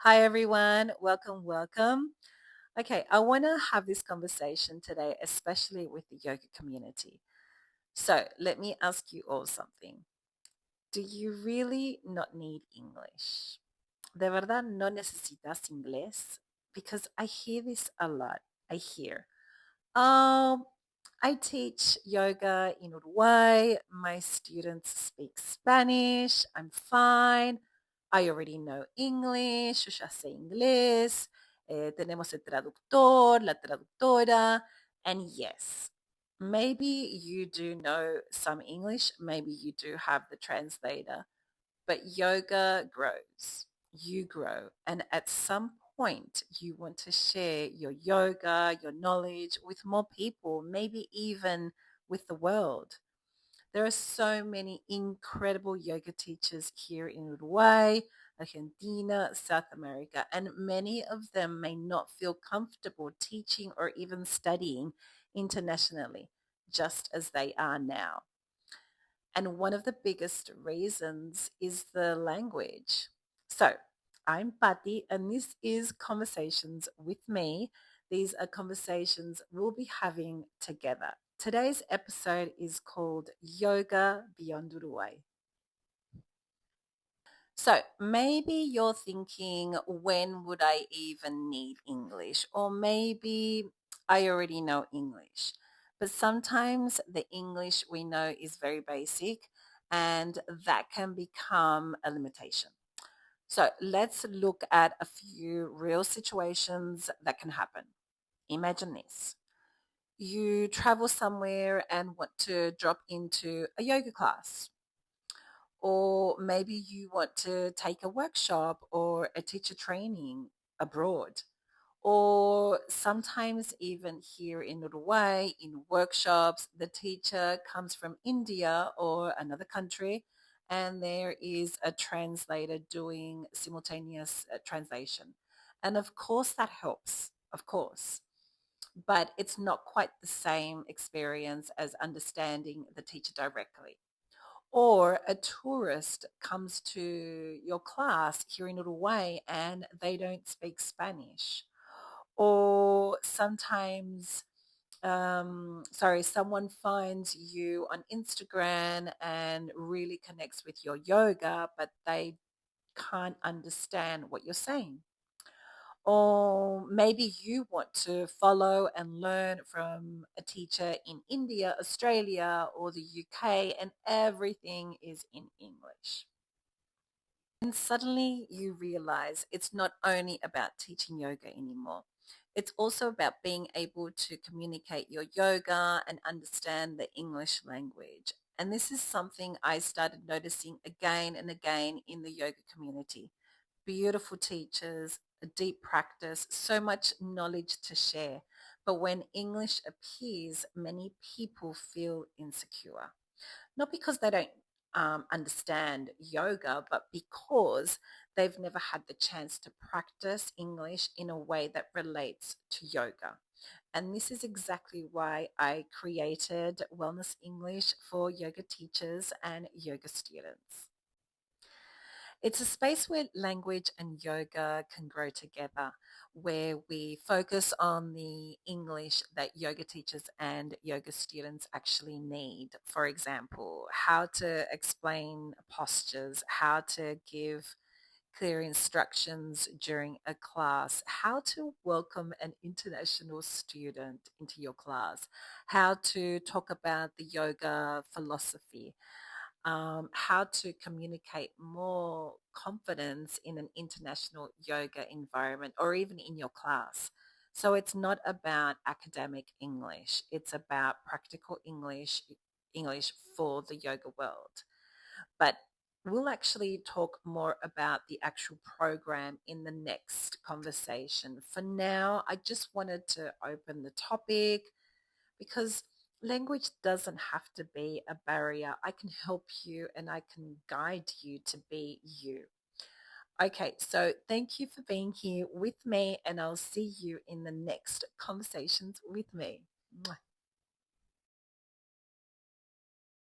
Hi, everyone. Welcome, welcome. Okay, I want to have this conversation today, especially with the yoga community. So, let me ask you all something. Do you really not need English? ¿De verdad no necesitas inglés? Because I hear this a lot. I hear, um, I teach yoga in Uruguay. My students speak Spanish. I'm fine. I already know English. Yo ya sé inglés. Tenemos el traductor, la traductora. And yes, maybe you do know some English. Maybe you do have the translator. But yoga grows. You grow. And at some point, you want to share your yoga, your knowledge with more people, maybe even with the world. There are so many incredible yoga teachers here in Uruguay, Argentina, South America, and many of them may not feel comfortable teaching or even studying internationally, just as they are now. And one of the biggest reasons is the language. So I'm Patti, and this is Conversations with me. These are conversations we'll be having together. Today's episode is called Yoga Beyond Uruguay. So maybe you're thinking, when would I even need English? Or maybe I already know English. But sometimes the English we know is very basic and that can become a limitation. So let's look at a few real situations that can happen. Imagine this. You travel somewhere and want to drop into a yoga class, or maybe you want to take a workshop or a teacher training abroad. Or sometimes even here in Uruguay, in workshops, the teacher comes from India or another country, and there is a translator doing simultaneous translation. And of course, that helps, of course, but it's not quite the same experience as understanding the teacher directly. Or a tourist comes to your class here in Uruguay and they don't speak Spanish. Or sometimes, someone finds you on Instagram and really connects with your yoga, but they can't understand what you're saying. Or maybe you want to follow and learn from a teacher in India, Australia, or the UK, and everything is in English. And suddenly you realize it's not only about teaching yoga anymore. It's also about being able to communicate your yoga and understand the English language. And this is something I started noticing again and again in the yoga community. Beautiful teachers, a deep practice, so much knowledge to share. But when English appears, many people feel insecure. Not because they don't understand yoga, but because they've never had the chance to practice English in a way that relates to yoga. And this is exactly why I created Wellness English for yoga teachers and yoga students. It's a space where language and yoga can grow together, where we focus on the English that yoga teachers and yoga students actually need. For example, how to explain postures, how to give clear instructions during a class, how to welcome an international student into your class, how to talk about the yoga philosophy, how to communicate more confidence in an international yoga environment or even in your class. So it's not about academic English, it's about practical English, English for the yoga world. But we'll actually talk more about the actual program in the next conversation. For now, I just wanted to open the topic because language doesn't have to be a barrier. I can help you and I can guide you to be you. Okay, so thank you for being here with me, and I'll see you in the next conversations with me. Mwah.